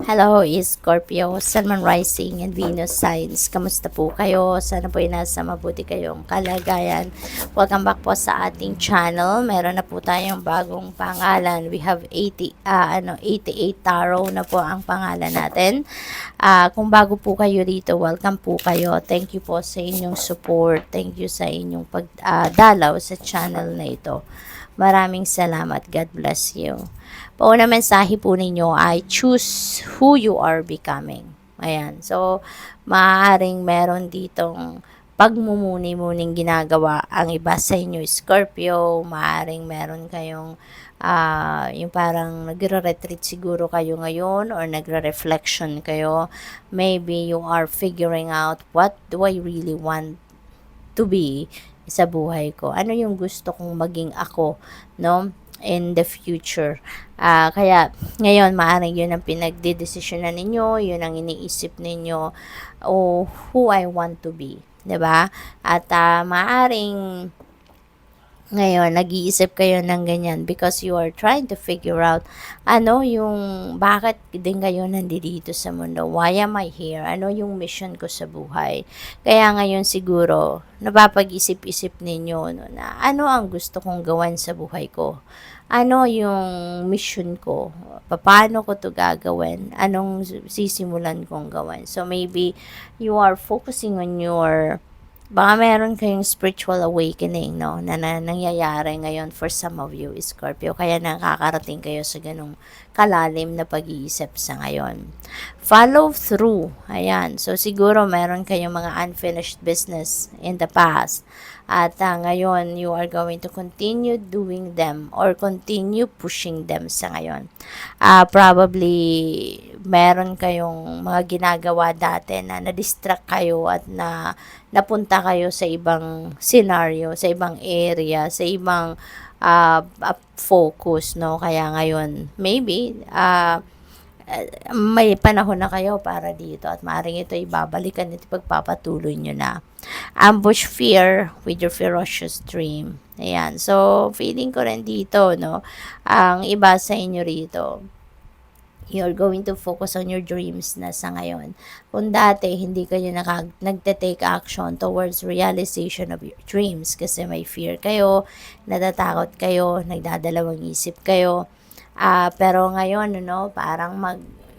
Hello, Scorpio, Sun, Moon, Rising, and Venus signs. Kamusta po kayo? Sana po ay nasa mabuti kayong kalagayan. Welcome back po sa ating channel. Meron na po tayong bagong pangalan. We have 88 tarot na po ang pangalan natin. Kung bago po kayo dito, welcome po kayo. Thank you po sa inyong support. Thank you sa inyong pagdalaw sa channel na ito. Maraming salamat. God bless you. Pauna mensahe po ninyo ay choose who you are becoming. Ayan. So, maaaring meron ditong pagmumuni-muning ginagawa ang iba sa inyo, Scorpio. Maaaring meron kayong yung parang nagre-retreat siguro kayo ngayon or nagre-reflection kayo. Maybe you are figuring out what do I really want to be sa buhay ko. Ano yung gusto kong maging ako, no? In the future. Kaya ngayon maaaring yun ang pinagdedesisyonan ninyo, yun ang iniisip ninyo, who I want to be, 'di ba? At maaaring ngayon, nag-iisip kayo ng ganyan because you are trying to figure out yung bakit din kayo nandito sa mundo. Why am I here? Ano yung mission ko sa buhay? Kaya ngayon siguro, napapag-isip-isip ninyo na ano ang gusto kong gawan sa buhay ko? Ano yung mission ko? Paano ko to gagawin? Anong sisimulan kong gawin? So maybe you are focusing on baka meron kayong spiritual awakening, no, na nangyayari ngayon for some of you, Scorpio. Kaya nakakarating kayo sa ganung kalalim na pag-iisip sa ngayon. Follow through. Ayan. So, siguro meron kayong mga unfinished business in the past. At ngayon, you are going to continue doing them or continue pushing them sa ngayon. Probably, meron kayong mga ginagawa dati na na-distract kayo at napunta kayo sa ibang scenario, sa ibang area, sa ibang focus, no? Kaya ngayon, maybe, may panahon na kayo para dito at maaaring ito ibabalikan at pagpapatuloy nyo na. Ambush fear with your ferocious dream. Ayan. So, feeling ko rin dito, no? Ang iba sa inyo rito, you're going to focus on your dreams na sa ngayon. Kung dati, hindi kayo nagte-take action towards realization of your dreams kasi may fear kayo, natatakot kayo, nagdadalawang isip kayo. Pero ngayon, parang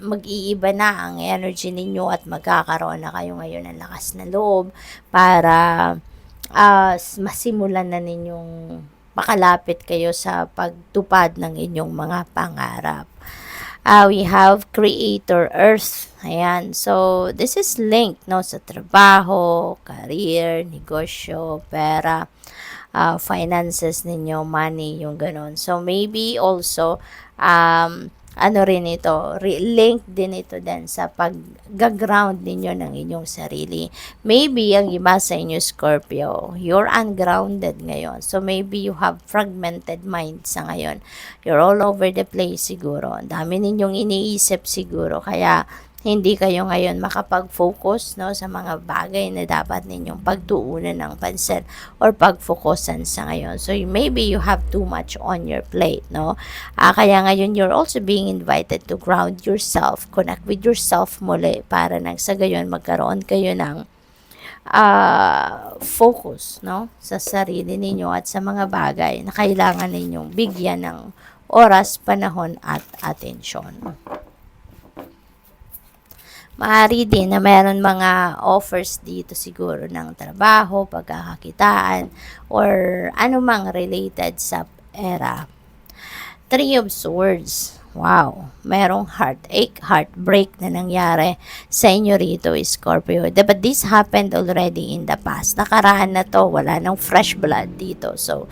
mag-iiba na ang energy ninyo at magkakaroon na kayo ngayon ng lakas na loob para masimulan na ninyong makalapit kayo sa pagtupad ng inyong mga pangarap. We have Creator Earth. Ayan. So, this is linked, no, sa trabaho, career, negosyo, pera, finances ninyo, money, yung ganun. So, maybe also, rin ito, link din ito din sa pag-ground ninyo ng inyong sarili. Maybe, ang iba sa inyo, Scorpio, you're ungrounded ngayon. So, maybe you have fragmented mind sa ngayon. You're all over the place siguro. Ang dami ninyong iniisip siguro. Kaya, hindi kayo ngayon makapag-focus, no, sa mga bagay na dapat ninyong pagtuunan ng pansin or pag-focusan sa ngayon. So, maybe you have too much on your plate, no? Kaya ngayon, you're also being invited to ground yourself, connect with yourself muli para nang sa gayon magkaroon kayo ng focus, no, sa sarili ninyo at sa mga bagay na kailangan ninyong bigyan ng oras, panahon at atensyon. Maaari din na meron mga offers dito siguro ng trabaho, pagkakakitaan, or anumang related sa era. Three of Swords. Wow. Merong heartache, heartbreak na nangyari sa inyo rito, Scorpio. But this happened already in the past. Nakaraan na to. Wala nang fresh blood dito. So,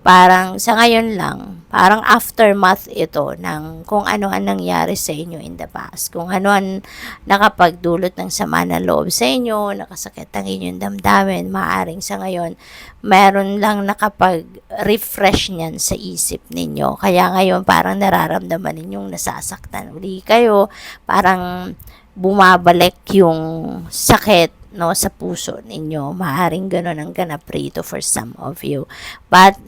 parang sa ngayon lang, parang aftermath ito ng kung ano ang nangyari sa inyo in the past. Kung ano ang nakapagdulot ng sama ng loob sa inyo, nakasakit ang inyong damdamin, maaring sa ngayon, meron lang nakapag-refresh niyan sa isip ninyo. Kaya ngayon, parang nararamdaman ninyong nasasaktan uli kayo, parang bumabalik yung sakit no, sa puso ninyo. Maaring ganun ang ganap rito for some of you. But,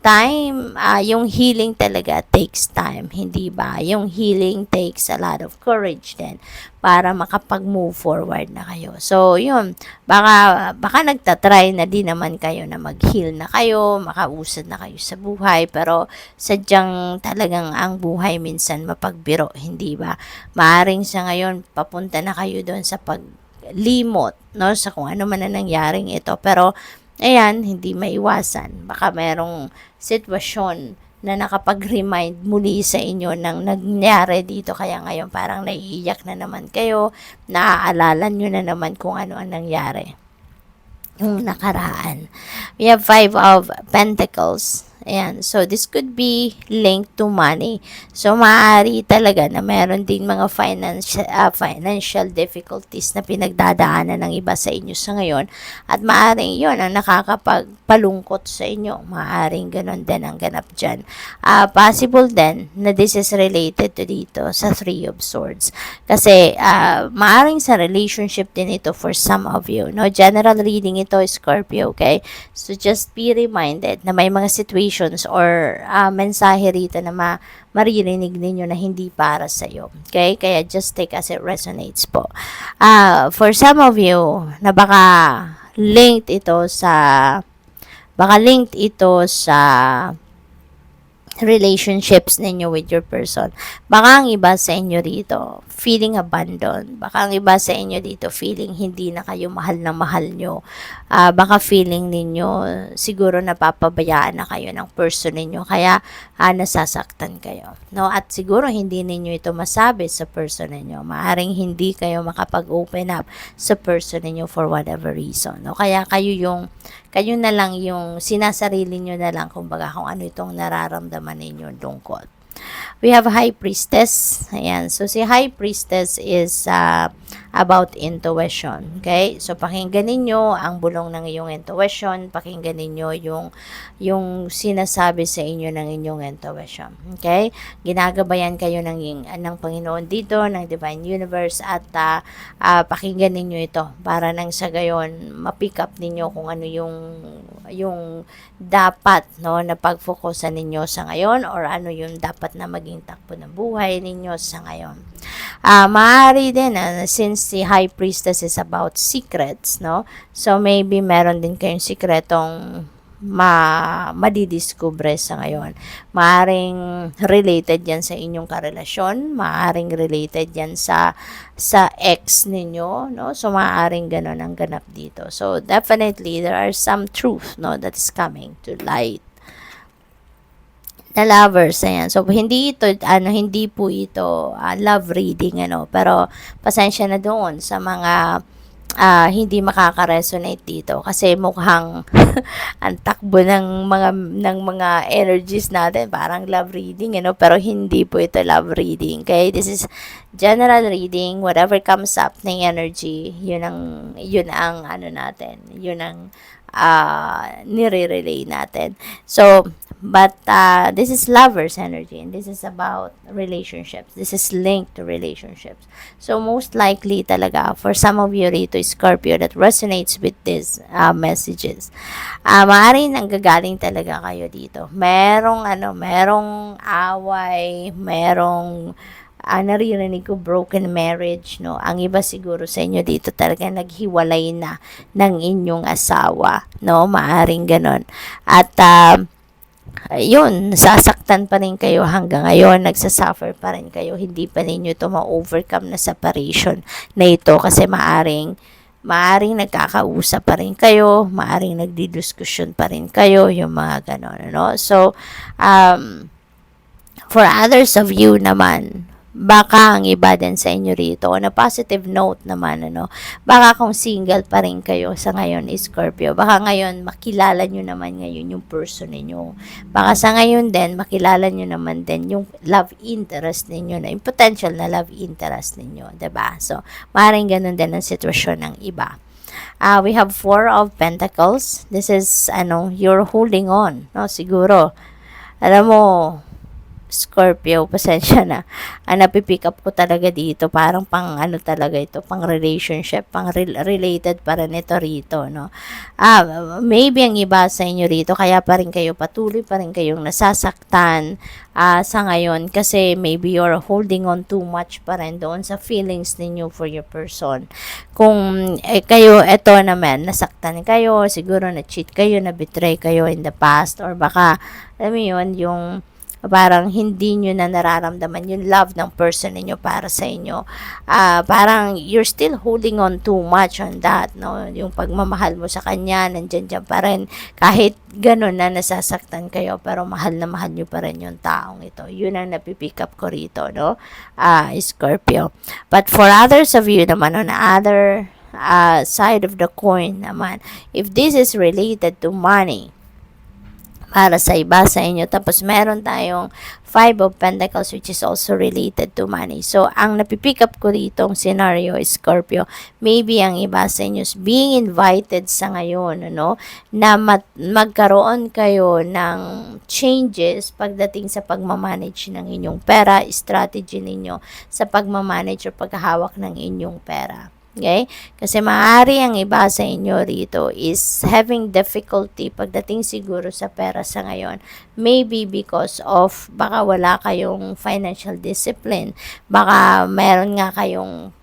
time, yung healing talaga takes time, hindi ba? Yung healing takes a lot of courage din para makapag-move forward na kayo. So, yun, baka nagtatry na din naman kayo na mag-heal na kayo, makausad na kayo sa buhay, pero sadyang talagang ang buhay minsan mapagbiro, hindi ba? Maaring sa ngayon, papunta na kayo doon sa paglimot, no, sa kung ano man na nangyaring ito. Pero, ayan, hindi maiwasan. Baka merong sitwasyon na nakapag-remind muli sa inyo ng nangyari dito. Kaya ngayon parang naiiyak na naman kayo, naaalala nyo na naman kung ano ang nangyari yung nakaraan. We have 5 of Pentacles. Ayan. So, this could be linked to money. So, maaari talaga na meron din mga financial difficulties na pinagdadaanan ng iba sa inyo sa ngayon. At maaring yon ang nakakapagpalungkot sa inyo. Maaring ganon din ang ganap dyan. Possible din na this is related to dito sa 3 of Swords. Kasi, maaring sa relationship din ito for some of you. No? General reading ito, Scorpio, okay? So, just be reminded na may mga situations or mensahe rito na maririnig ninyo na hindi para sa iyo. Okay? Kaya just take as it resonates po. For some of you na baka linked ito sa relationships ninyo with your person. Baka ang iba sa inyo dito feeling abandoned. Baka ang iba sa inyo dito feeling hindi na kayo mahal na mahal nyo. Baka feeling ninyo siguro napapabayaan na kayo ng person ninyo, kaya nasasaktan kayo. No? At siguro hindi ninyo ito masabi sa person ninyo. Maaring hindi kayo makapag-open up sa person ninyo for whatever reason. No? Kaya kayo na lang yung sinasarili nyo na lang kumbaga kung ano itong nararamdaman ninyo lungkot. We have High Priestess. Ayan. So, si High Priestess is about intuition. Okay? So, pakinggan ninyo ang bulong ng iyong intuition. Pakinggan ninyo yung sinasabi sa inyo ng inyong intuition. Okay? Ginagabayan kayo ng Panginoon dito, ng Divine Universe, at pakinggan ninyo ito para nang sa gayon ma-pick up ninyo kung ano yung dapat, no, na pag-focusan ninyo sa ngayon, or ano yung dapat na maging takbo ng buhay ninyo sa ngayon. Maaari din, since si High Priestess is about secrets, no, so maybe meron din kayong sikretong madidiscover sa ngayon. Maaring related yan sa inyong karelasyon, maaring related yan sa ex ninyo, no? So maaring ganun ang ganap dito. So definitely there are some truth, no, that is coming to light. Na Lovers, ayan. So hindi po ito love reading, pero pasensya na doon sa mga hindi makaka-resonate dito kasi mukhang ang takbo ng mga energies natin parang love reading, pero hindi po ito love reading. Okay, this is general reading. Whatever comes up ng energy, yun ang natin, yun ang nire-relay natin. So but this is lovers energy, and this is about relationships. This is linked to relationships. So most likely talaga for some of you rito, Scorpio, that resonates with these messages, maaaring nanggagaling talaga kayo dito. Merong away, merong naririnig ko broken marriage, no. Ang iba siguro sa inyo dito talaga naghiwalay na ng inyong asawa, no. Maaring ganon. At yun, nasasaktan pa rin kayo hanggang ngayon, nagsasuffer pa rin kayo, hindi pa ninyo ito ma-overcome na separation na ito, kasi maaring nagkakausap pa rin kayo, maaring nagdidiskusyon pa rin kayo, yung mga ganon, So, for others of you naman, baka ang iba din sa inyo rito, on a positive note naman, baka kung single pa rin kayo sa ngayon, Scorpio, baka ngayon makilala nyo naman ngayon yung person ninyo. Baka sa ngayon din, makilala nyo naman din yung love interest ninyo, yung potential na love interest ninyo, diba? So, maaaring ganun din ang sitwasyon ng iba. We have 4 of Pentacles. This is, you're holding on, no? Siguro, alam mo, Scorpio, pasensya na. Ang napipick up ko talaga dito, parang pang ano talaga ito, pang relationship, pang related pa rin ito rito, no? Maybe ang iba sa inyo rito, kaya pa rin kayo patuloy pa rin kayong nasasaktan sa ngayon kasi maybe you're holding on too much pa rin doon sa feelings ninyo for your person. Kung kayo, eto naman, nasaktan kayo, siguro na-cheat kayo, na-betray kayo in the past, or baka, alam mo yun, yung parang hindi nyo na nararamdaman yung love ng person ninyo para sa inyo. Parang you're still holding on too much on that, no? Yung pagmamahal mo sa kanya, nandyan dyan pa rin. Kahit ganun na nasasaktan kayo, pero mahal na mahal nyo pa rin yung taong ito. Yun ang napipick up ko rito, no? Scorpio. But for others of you naman, on the other side of the coin naman, if this is related to money, para sa iba sa inyo. Tapos meron tayong Five of Pentacles which is also related to money. So, ang napipick up ko dito ang scenario is Scorpio. Maybe ang iba sa inyo is being invited sa ngayon, ano, na magkaroon kayo ng changes pagdating sa pagmamanage ng inyong pera, strategy ninyo sa pagmamanage o paghahawak ng inyong pera. Okay? Kasi maaari ang iba sa inyo rito is having difficulty pagdating siguro sa pera sa ngayon. Maybe because of baka wala kayong financial discipline. Baka meron nga kayong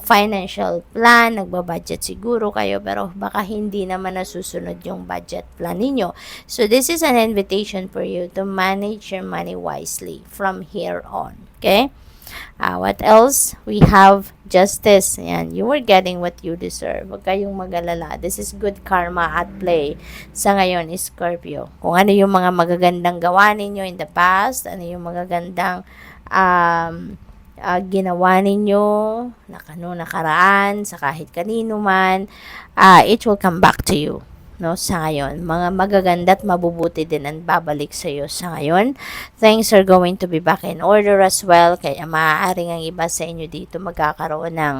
financial plan, nagbabudget siguro kayo, pero baka hindi naman nasusunod yung budget plan ninyo. So, this is an invitation for you to manage your money wisely from here on. Okay? What else? We have justice. Ayan, you are getting what you deserve. Huwag kayong mag-alala. This is good karma at play sa ngayon, Scorpio. Kung ano yung mga magagandang gawa ninyo in the past, ano yung magagandang ginawa ninyo nakaraan sa kahit kanino man, it will come back to you. No, sa ngayon, mga magaganda at mabubuti din ang babalik sa iyo sa ngayon. Things are going to be back in order as well, kaya maaaring ang iba sa inyo dito magkakaroon ng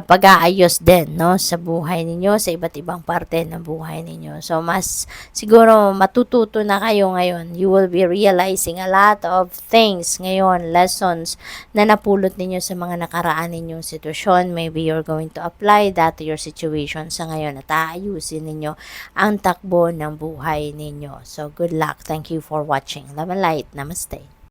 pag-aayos din, no, sa buhay ninyo, sa iba't ibang parte ng buhay ninyo. So, mas siguro matututo na kayo ngayon. You will be realizing a lot of things ngayon, lessons na napulot ninyo sa mga nakaraan ninyong sitwasyon. Maybe you're going to apply that to your situation sa ngayon at aayusin ninyo ang takbo ng buhay ninyo. So, good luck. Thank you for watching. Love and light. Namaste.